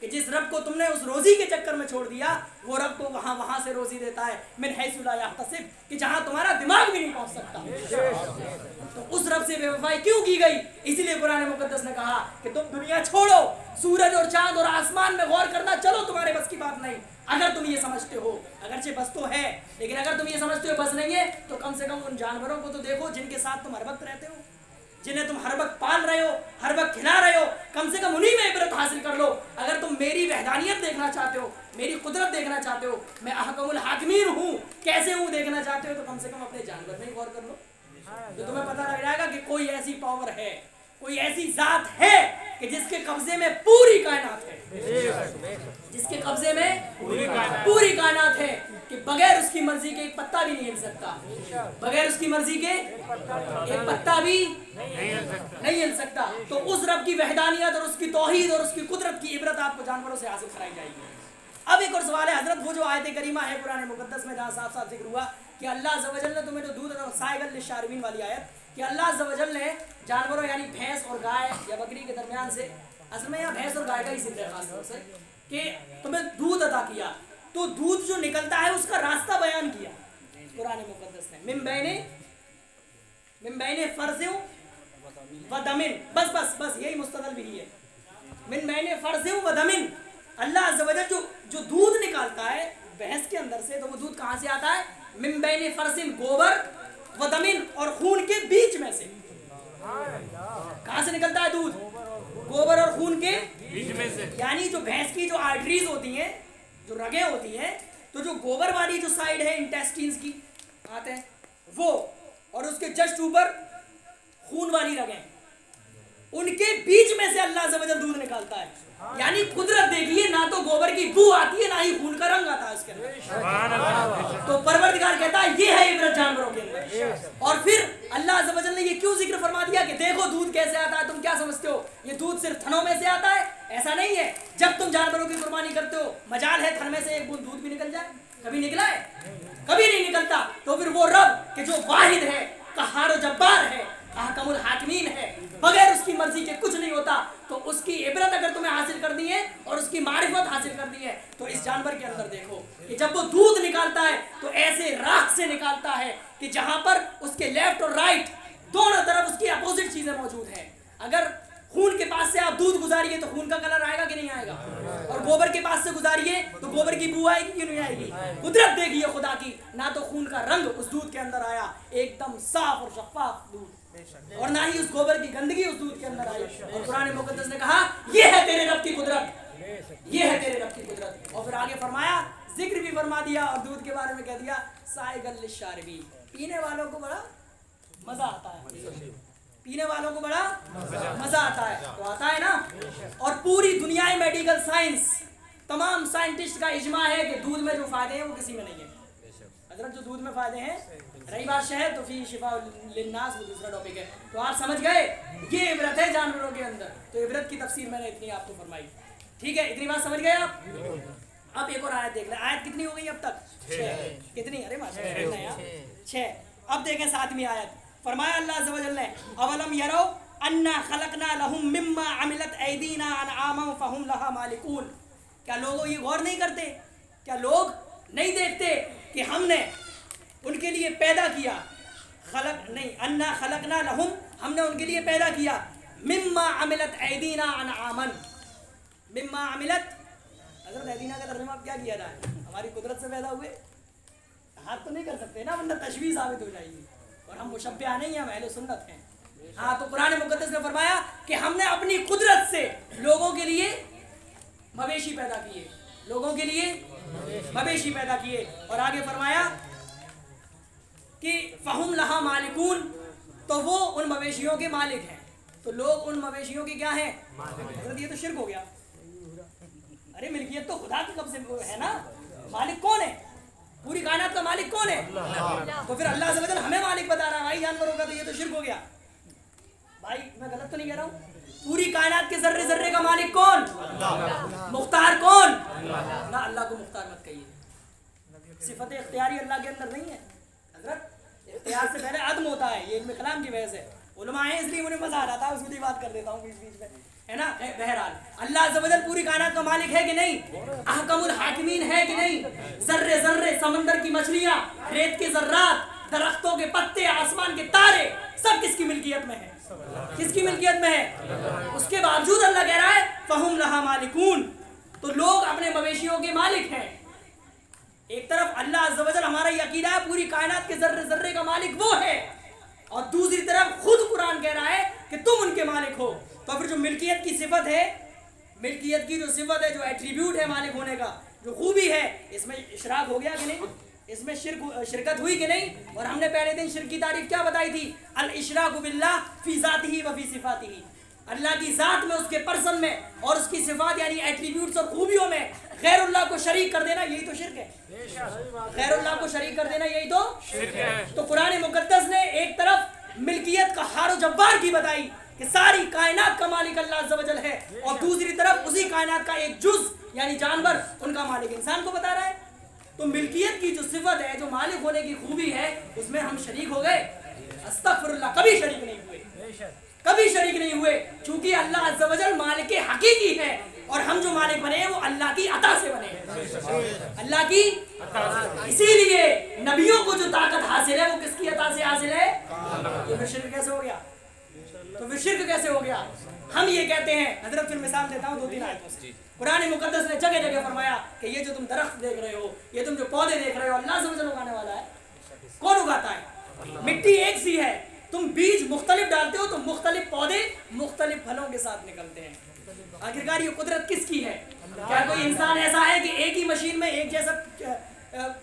کہ جس رب کو تم نے اس روزی کے چکر میں چھوڑ دیا وہ رب تو وہاں سے روزی دیتا ہے من حیث لا یحتسب کہ جہاں تمہارا دماغ بھی نہیں پہنچ سکتا. تو اس رب سے بے وفائی کیوں کی گئی؟ اسی لیے قرآن مقدس نے کہا کہ تم دنیا چھوڑو, سورج اور چاند اور آسمان میں غور کرنا چلو تمہارے بس کی بات نہیں. اگر تم یہ سمجھتے ہو, اگرچہ بس تو ہے لیکن اگر تم یہ سمجھتے ہو بس نہیں ہے تو کم سے کم ان جانوروں کو تو دیکھو جن کے ساتھ تم ہر وقت رہتے ہو, جنہیں تم ہر وقت پال رہے ہو, ہر وقت کھلا رہے ہو, کم سے کم انہی میں عبرت حاصل کر لو. اگر تم میری وحدانیت دیکھنا چاہتے ہو, میری قدرت دیکھنا چاہتے ہو, میں احکم الحاکمین ہوں کیسے ہوں دیکھنا چاہتے ہو, تو کم سے کم اپنے جانور میں غور کر لو. تو تمہیں پتہ لگ جائے گا کہ کوئی ایسی پاور ہے, کوئی ایسی ذات ہے کہ جس کے قبضے میں پوری کائنات ہے, جس کے قبضے میں پوری کائنات ہے, کہ بغیر اس کی مرضی کے ایک پتا بھی نہیں ہل سکتا, بغیر اس کی مرضی کے ایک پتا بھی نہیں ہل سکتا. تو اس رب کی وحدانیت اور اس کی توحید اور اس کی قدرت کی عبرت آپ کو جانوروں سے حاصل کرائی جائے گی. اب ایک اور سوال ہے حضرت, وہ جو آیت کریمہ ہے قرآن مقدس میں جہاں صاف صاف ذکر ہوا کہ اللہ عز و جل نے تمہیں جو دودھ سائغل للشاربین والی آیت, کہ اللہ عز و جل نے جانوروں یعنی بھینس اور گائے یا بکری کے درمیان سے, اصل میں یہاں بھینس اور گائے کا ہی ذکر ہے خاص طور سے, کہ تمہیں دودھ عطا کیا, تو دودھ جو نکلتا ہے اس کا راستہ بیان کیا قرآن مقدس نے, من بین فرض و دمن, بس یہی مستدل بھی ہے, من بین فرض و دمن. اللہ عز و جل جو دودھ نکالتا ہے بھینس کے اندر سے, تو وہ دودھ کہاں سے آتا ہے؟ من بین فرض, گوبر, و دمن, اور خون کے بیچ میں سے. کہاں سے نکلتا ہے دودھ؟ گوبر اور خون کے بیچ میں سے. یعنی جو بھینس کی جو آرٹریز ہوتی ہیں, جو رگیں ہوتی ہیں, تو جو گوبر والی جو سائیڈ ہے انٹیسٹینز کی آتے ہیں وہ, اور اس کے جسٹ اوپر خون والی رگیں, ان کے بیچ میں سے اللہ عز و جل دودھ نکالتا ہے. یعنی قدرت دیکھیے, نہ تو گوبر کی بو آتی ہے نہ ہی خون کا رنگ آتا ہے اس کے اندر. تو پروردگار کہتا ہے یہ ہے عبرت جانوروں کے اندر. اور پھر اللہ عز و جل نے یہ کیوں ذکر فرما دیا کہ دیکھو دودھ کیسے آتا ہے؟ تم کیا سمجھتے ہو یہ دودھ صرف تھنوں میں سے آتا ہے؟ ایسا نہیں ہے. جب تم جانوروں کی قربانی کرتے ہو مجال ہے تھن میں سے ایک بوند دودھ بھی نکل جائے, کبھی نکلا ہے؟ کبھی نہیں نکلتا. تو پھر وہ رب کہ جو واحد ہے, قہار و جبار ہے, احکم الحاکمین ہے, بغیر اس کی مرضی کے کچھ نہیں ہوتا, تو اس کی عبرت اگر تمہیں حاصل کرنی ہے اور اس کی معرفت حاصل کرنی ہے تو اس جانور کے اندر دیکھو کہ جب وہ دودھ نکالتا ہے تو ایسے راہ سے نکالتا ہے کہ جہاں پر اس کے لیفٹ اور رائٹ دونوں طرف اس کی اپوزٹ چیزیں موجود ہیں. اگر خون کے پاس سے آپ دودھ گزاریے تو خون کا کلر آئے گا کہ نہیں آئے گا, اور گوبر کے پاس سے گزاریے تو گوبر کی بو آئے گی کہ نہیں آئے گی. قدرت دیکھیے خدا کی, نہ تو خون کا رنگ اس دودھ کے اندر آیا, ایک دم صاف اور شفاف دودھ, اور نہ ہی اس گوبر کی گندگی اس دودھ کے اندر آئی. اور قرآن مقدس نے کہا یہ ہے تیرے رب کی قدرت, یہ ہے تیرے رب کی قدرت. اور پھر آگے فرمایا, ذکر بھی فرما دیا اور دودھ کے بارے میں کہہ دیا سائغل للشاربین, پینے والوں کو بڑا مزہ آتا ہے, پینے والوں کو بڑا مزہ آتا ہے. تو آتا ہے نا. اور پوری دنیا میڈیکل سائنس, تمام سائنٹسٹ کا اجماع ہے کہ دودھ میں جو فائدے ہیں وہ کسی میں نہیں ہے. حضرت جو دودھ میں فائدے ہیں, رہی بات شہد تو فی شفاء للناس, وہ دوسرا ٹاپک ہے. تو آپ سمجھ گئے یہ عبرت ہے جانوروں کے اندر. تو عبرت کی تفسیر میں نے اتنی آپ کو فرمائی, ٹھیک ہے, اتنی بات سمجھ گئے آپ. اب ایک اور آیت دیکھ لیں, آیت کتنی ہو گئی اب تک؟ 6. کتنی؟ ارے ماشاءاللہ 6. اب دیکھیں 7ویں آیت, فرمایا اللہ عز و جل نے اولم یرو انا خلقنا لهم مما عملت ایدینا انعاما فهم لها مالکون. کیا لوگوں یہ غور نہیں کرتے, کیا لوگ نہیں دیکھتے کہ ہم نے ان کے لیے پیدا کیا, خلق نہیں, انا خلقنا لهم, ہم نے ان کے لیے پیدا کیا, مما عملت ایدینا انعاما, مما عملت, حضرت ایدینا کا ترجمہ کیا کیا جائے؟ ہماری قدرت سے پیدا ہوئے. ہاتھ تو نہیں کر سکتے نا ورنہ تشبیہ ثابت ہو جائے گی, اور ہم مشبہ نہیں ہیں, ہم اہل سنت ہیں. ہاں, تو قرآن مقدس نے فرمایا کہ ہم نے اپنی قدرت سے لوگوں کے لیے مویشی پیدا کیے, لوگوں کے لیے مویشی پیدا کیے. اور آگے فرمایا کہ فہم لہا مالکون, تو وہ ان مویشیوں کے مالک ہیں. تو لوگ ان مویشیوں کے کیا ہیں؟ حضرت یہ تو شرک ہو گیا. ارے ملکیت تو خدا کے قبضے میں ہے نا, مالک کون ہے؟ پوری کائنات کا مالک کون ہے؟ تو پھر اللہ عز و جل ہمیں مالک بتا رہا ہے بھائی جانوروں کا, تو یہ تو شرک ہو گیا. بھائی میں غلط تو نہیں کہہ رہا ہوں؟ پوری کائنات کے ذرے ذرے کا مالک کون؟ مختار کون؟ نہ اللہ کو مختار مت کہیے, صفت اختیاری اللہ کے اندر نہیں ہے. حضرت اختیار سے پہلے عدم ہوتا ہے, یہ علم کلام کی وجہ سے. علماء ہیں اس لیے مجھے مزہ آ رہا تھا، اس کی بات کر دیتا ہوں بیچ بیچ میں، ہے نا. بہرحال اللہ عز و جل پوری کائنات کا مالک ہے کہ نہیں؟ احکم الحاکمین ہے کہ نہیں؟ ذرے ذرے، سمندر کی مچھلیاں، ریت کے ذرات، درختوں کے پتے، آسمان کے تارے، سب کس کی ملکیت میں ہے؟ کس کی ملکیت میں ہے؟ اس کے باوجود اللہ کہہ رہا ہے فہم لہا مالکون، تو لوگ اپنے مویشیوں کے مالک ہیں. ایک طرف اللہ عز و جل ہمارا یہ عقیدہ ہے پوری کائنات کے ذرے ذرے کا مالک وہ ہے، اور دوسری طرف خود قرآن کہہ رہا ہے کہ تم ان کے مالک ہو. تو پھر جو ملکیت کی صفت ہے، ملکیت کی جو صفت ہے، جو ایٹریبیوٹ ہے مالک ہونے کا، جو خوبی ہے، اس میں اشراک ہو گیا کہ نہیں؟ اس میں شرکت ہوئی کہ نہیں؟ اور ہم نے پہلے دن شرک کی تعریف کیا بتائی تھی؟ الاشراک باللہ فی ذاتہ و فی صفاتہ، اللہ کی ذات میں، اس کے پرسن میں اور اس کی صفات یعنی ایٹریبیوٹس اور خوبیوں میں غیر اللہ کو شریک کر دینا، یہی تو شرک ہے. غیر اللہ کو شریک کر دینا یہی تو شرک ہے. تو قرآن مقدس نے ایک طرف ملکیت کا ہار و جبار کی بتائی کہ ساری کائنات کا مالک اللہ عز و جل ہے، اور دوسری طرف اسی کائنات کا ایک جز یعنی جانور ان کا مالک انسان کو بتا رہا ہے. تو ملکیت کی جو صفت ہے، جو مالک ہونے کی خوبی ہے، اس میں ہم شریک ہو گئے؟ استغفر اللہ، کبھی شریک نہیں ہوئے، کبھی شریک نہیں ہوئے، چونکہ اللہ عز و جل مالک حقیقی ہے، اور ہم جو مالک بنے ہیں وہ اللہ کی عطا سے بنے ہیں، اللہ کی. اسی لیے نبیوں کو جو طاقت حاصل ہے وہ کس کی عطا سے حاصل ہے؟ تو پھر شرک کیسے ہو گیا؟ تو پھر شرک کیسے ہو گیا؟ ہم یہ کہتے ہیں، حضرت پھر مثال دیتا ہوں 2-3 آیتوں سے. قرآن مقدس نے جگہ جگہ فرمایا کہ یہ جو تم درخت دیکھ رہے ہو، یہ تم جو پودے دیکھ رہے ہو، اللہ عز و جل اگانے والا ہے. کون اگاتا ہے؟ مٹی ایک سی ہے، تم بیج مختلف ڈالتے ہو تو مختلف پودے مختلف پھلوں کے ساتھ نکلتے ہیں. آخرکار یہ قدرت کس کی ہے؟ کیا کوئی انسان ایسا ہے کہ ایک ہی مشین میں ایک جیسا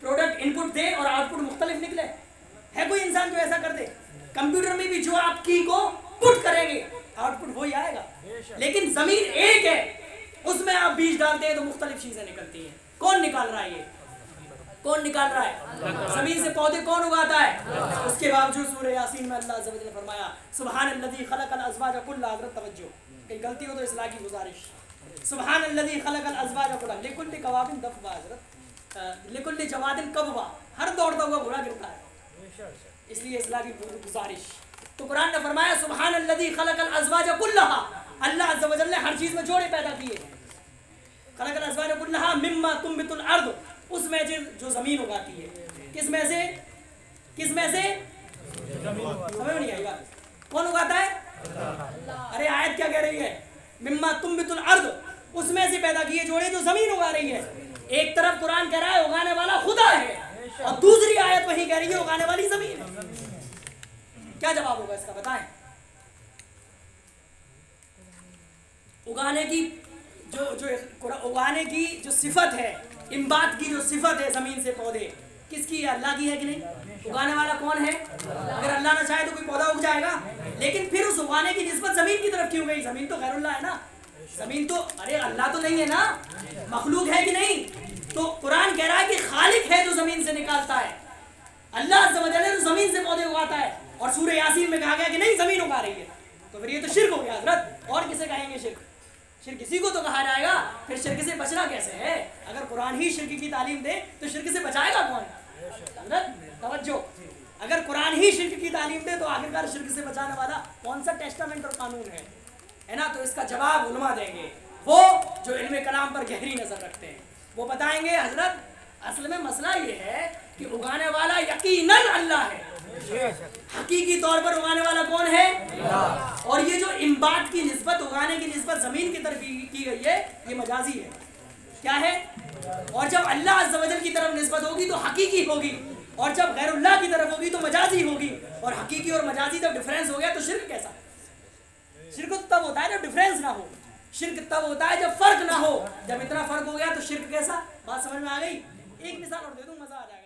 پروڈکٹ ان پٹ دے اور آؤٹ پٹ مختلف نکلے؟ ہے کوئی انسان جو ایسا کر دے؟ کمپیوٹر میں بھی جو آپ کی کو پٹ کریں گے آؤٹ پٹ وہی آئے گا، لیکن زمین ایک ہے، اس میں آپ بیج ڈالتے ہیں تو مختلف چیزیں نکلتی ہیں. کون نکال رہا ہے یہ؟ کون نکال رہا ہے؟ زمین سے پودے کون اگاتا ہے؟ اس کے باوجود سورہ یاسین میں اللہ عز و جل نے فرمایا سبحان الذی خلق الازواج کلها، حضرت توجہ، کہیں غلطی ہو تو اصلاح کی گزارش. سبحان الذی خلق الازواج کلها لکل قواب دفوا، حضرت لکل جواد کبوا، ہر دوڑتا ہوا گھوڑا گرتا ہے، اس لیے اصلاح کی گزارش. تو قرآن نے فرمایا سبحان الذی خلق الازواج کلها، اللہ عز و جل نے ہر چیز میں جوڑے پیدا کیے. خلق الازواج کلها مما تنبت الارض، اس میں جو زمین اگاتی ہے، کس میں سے؟ کس میں سے؟ سمجھ نہیں آئی بات؟ کون اگاتا ہے؟ ارے آیت کیا کہہ رہی ہے؟ مما تنبت الارض، اس میں سے پیدا کیے جوڑے جو زمین اگا رہی ہے. ایک طرف قرآن کہہ رہا ہے اگانے والا خدا ہے، اور دوسری آیت وہی کہہ رہی ہے اگانے والی زمین ہے. کیا جواب ہوگا اس کا بتائیں؟ اگانے کی جو صفت ہے، انبات کی جو صفت ہے زمین سے پودے، کس کی ہے؟ اللہ کی ہے کہ نہیں؟ اگانے والا کون ہے؟ اگر اللہ نہ چاہے تو کوئی پودا اگ جائے گا، لیکن پھر اس اگانے کی نسبت زمین کی طرف کیوں گئی؟ زمین تو غیر اللہ ہے نا، زمین تو ارے اللہ تو نہیں ہے نا، مخلوق ہے کہ نہیں؟ تو قرآن کہہ رہا ہے کہ خالق ہے جو زمین سے نکالتا ہے، اللہ عز و جل ہے جو زمین سے پودے اگاتا ہے. اور سورہ یاسین میں کہا گیا کہ نہیں زمین اگا رہی ہے. تو پھر یہ تو شرک ہو گیا حضرت، اور کسے کہیں گے شرک؟ شرک کسی کو تو کہا جائے گا. پھر شرک سے بچنا کیسے ہے؟ اگر قرآن ہی شرک کی تعلیم دے تو شرک سے بچائے گا کون؟ حضرت توجہ، اگر قرآن ہی شرک کی تعلیم دے تو آخرکار شرک سے بچانے والا کون سا ٹیسٹامنٹ اور قانون ہے نا؟ تو اس کا جواب علماء دیں گے، وہ جو علم کلام پر گہری نظر رکھتے ہیں. وہ بتائیں گے حضرت اصل میں مسئلہ یہ ہے کہ اگانے والا یقیناً اللہ ہے، حقیقی طور پر اگانے والا کون ہے؟ اللہ. اور یہ جو انبات کی نسبت، اگانے کی نسبت زمین کی طرف کی گئی ہے، یہ مجازی ہے. کیا ہے؟ اور جب اللہ عز و جل کی طرف نسبت ہوگی تو حقیقی ہوگی، اور جب غیر اللہ کی طرف ہوگی تو مجازی ہوگی. اور حقیقی اور مجازی جب ڈفرینس ہو گیا تو شرک کیسا؟ شرک تب ہوتا ہے جب ڈفرینس نہ ہو، شرک تب ہوتا ہے جب فرق نہ ہو. جب اتنا فرق ہو گیا تو شرک کیسا؟ بات سمجھ میں آ گئی؟ ایک مثال اور دے دوں، مزہ آ جائے گا.